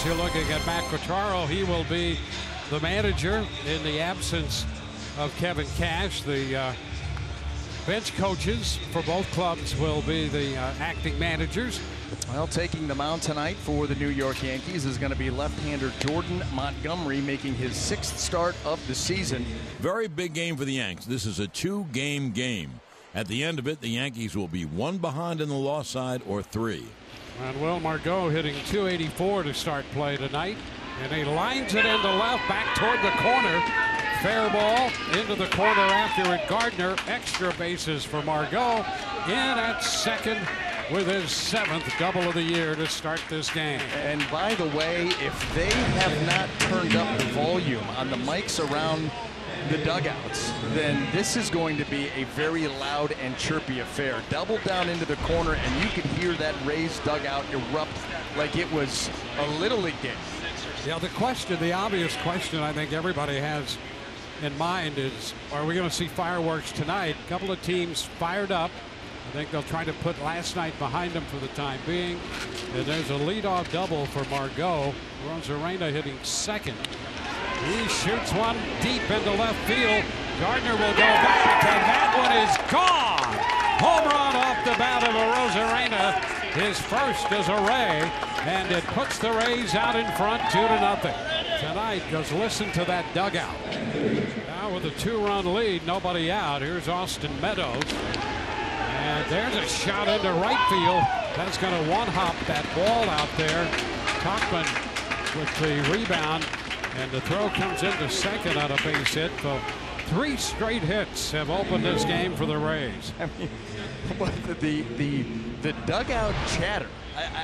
Yanks, you're looking at Matt Quatraro. He will be the manager in the absence of Kevin Cash. The bench coaches for both clubs will be the acting managers. Well, taking the mound tonight for the New York Yankees is going to be left-hander Jordan Montgomery, making his 6th start of the season. Very big game for the Yanks. This is a 2-game game. At the end of it, the Yankees will be 1 behind in the loss side or 3. And Will Margot hitting .284 to start play tonight. And he lines it into left, back toward the corner. Fair ball into the corner after it. Gardner, extra bases for Margot. In at second with his 7th double of the year to start this game. And by the way, if they have not turned up the volume on the mics around the dugouts, then this is going to be a very loud and chirpy affair. Double down into the corner, and you could hear that Rays dugout erupt like it was a Little League game. Yeah, the obvious question I think everybody has in mind is, are we going to see fireworks tonight? A couple of teams fired up. I think they'll try to put last night behind them for the time being. And there's a leadoff double for Margot. Rosarena hitting second. He shoots one deep into left field. Gardner will go back, and that one is gone. Home run off the bat of Rosarena, his first as a Ray, and it puts the Rays out in front 2-0. Tonight, just listen to that dugout. Now with a 2-run lead, nobody out. Here's Austin Meadows. And there's a shot into right field. That's going to one-hop that ball out there. Tauchman with the rebound. And the throw comes into second on a base hit. So 3 straight hits have opened this game for the Rays. I mean, the dugout chatter.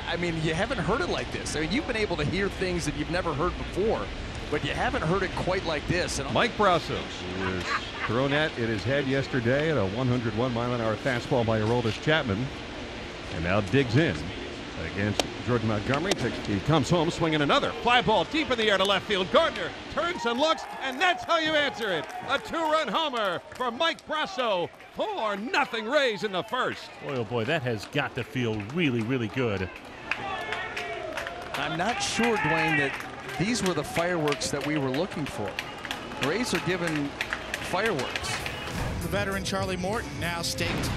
I mean, you haven't heard it like this. I mean, you've been able to hear things that you've never heard before, but you haven't heard it quite like this. And Mike Brosseau was thrown at his head yesterday at a 101-mile-an-hour fastball by Aroldis Chapman, and now digs in against Jordan Montgomery. He comes home swinging another fly ball deep in the air to left field. Gardner turns and looks, and that's how you answer it. A 2-run homer for Mike Brosseau. 4-0 Rays in the first. Boy, oh boy, that has got to feel really, really good. I'm not sure, Dwayne, that these were the fireworks that we were looking for. The Rays are given fireworks. The veteran Charlie Morton now staked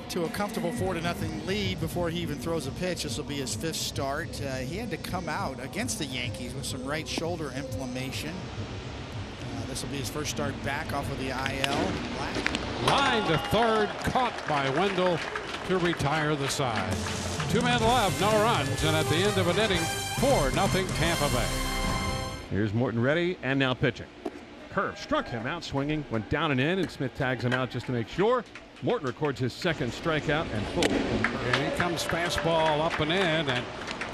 to a comfortable 4-0 lead before he even throws a pitch. This will be his 5th start. He had to come out against the Yankees with some right shoulder inflammation. This will be his first start back off of the IL. Line to third, caught by Wendell to retire the side. 2 men left, no runs, and at the end of an inning, 4-0 Tampa Bay. Here's Morton ready and now pitching. Curve struck him out swinging, went down and in, and Smith tags him out just to make sure. Morton records his 2nd strikeout and full. And here comes fastball up and in, and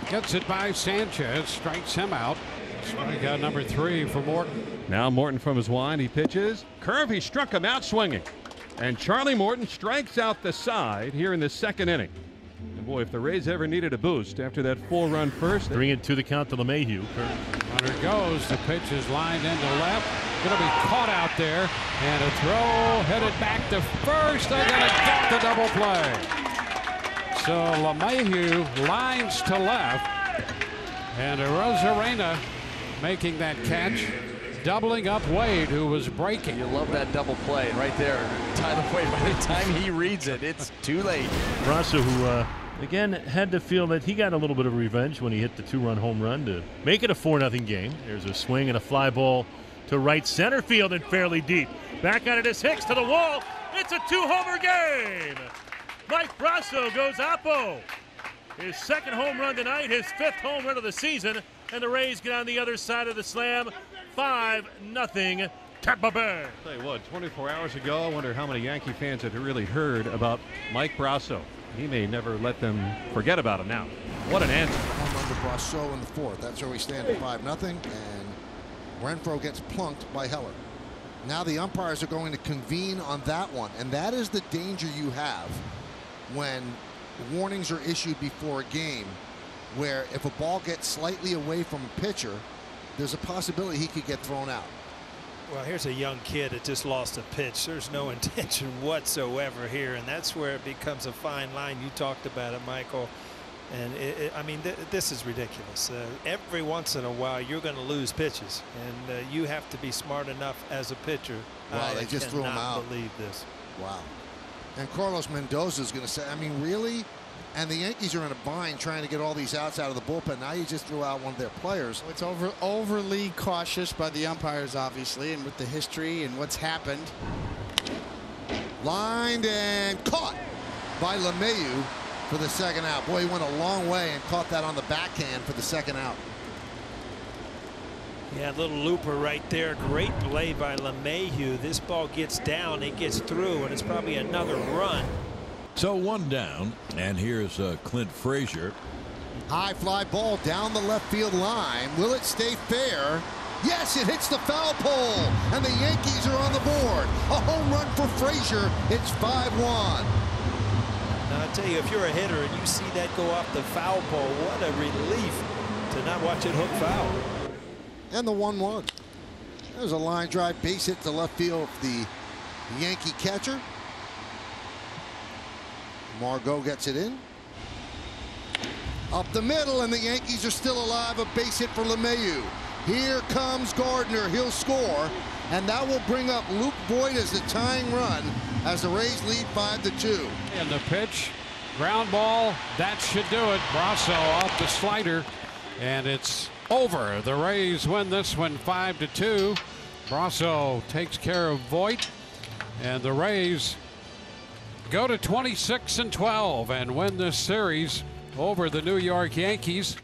gets it by Sanchez, strikes him out. Strikeout number 3 for Morton. Now Morton from his wind, he pitches. Curve, he struck him out swinging. And Charlie Morton strikes out the side here in the 2nd inning. And boy, if the Rays ever needed a boost after that 4-run first. Bring it to the count to LeMahieu. Runner goes, the pitch is lined into left. Going to be caught out there, and a throw headed back to first. They're going to get the double play. So LeMahieu lines to left, and Rosarena making that catch, doubling up Wade, who was breaking. You love that double play right there. Tyler Wade, by the time he reads it, it's too late. Brosseau, who again had to feel that he got a little bit of revenge when he hit the 2-run home run to make it a 4-0 game. There's a swing and a fly ball to right center field and fairly deep. Back on it is Hicks to the wall. It's a 2-homer game. Mike Brosseau goes oppo. His 2nd home run tonight, his 5th home run of the season, and the Rays get on the other side of the slam. 5-0 Tampa Bay. Tell you what, 24 hours ago, I wonder how many Yankee fans had really heard about Mike Brosseau. He may never let them forget about him now. What an answer. Home run to Brosseau in the 4th. That's where we stand at 5-0, and Renfroe gets plunked by Heller. Now the umpires are going to convene on that one, and that is the danger you have when warnings are issued before a game, where if a ball gets slightly away from a pitcher, there's a possibility he could get thrown out. Well, here's a young kid that just lost a pitch. There's no intention whatsoever here, and that's where it becomes a fine line. You talked about it, Michael. And I mean, this is ridiculous. Every once in a while, you're going to lose pitches, and you have to be smart enough as a pitcher. Wow, they just threw him out. Believe this. Wow. And Carlos Mendoza is going to say, I mean, really? And the Yankees are in a bind trying to get all these outs out of the bullpen. Now you just threw out one of their players. It's overly cautious by the umpires, obviously, and with the history and what's happened. Lined and caught by LeMahieu for the second out. Boy, he went a long way and caught that on the backhand for the second out. Yeah, little looper right there. Great play by LeMahieu. This ball gets down, it gets through, and it's probably another run. So one down, and here's Clint Frazier. High fly ball down the left field line. Will it stay fair? Yes, it hits the foul pole, and the Yankees are on the board. A home run for Frazier. It's 5-1. Now, I tell you, if you're a hitter and you see that go off the foul pole, what a relief to not watch it hook foul. And the 1-1. There's a line drive base hit to left field of the Yankee catcher. Margot gets it in. Up the middle, and the Yankees are still alive. A base hit for LeMahieu. Here comes Gardner. He'll score, and that will bring up Luke Voit as the tying run as the Rays lead 5-2. And the pitch, ground ball, that should do it. Brosseau off the slider, and it's over. The Rays win this one 5-2. Brosseau takes care of Voit, and the Rays go to 26-12 and win this series over the New York Yankees.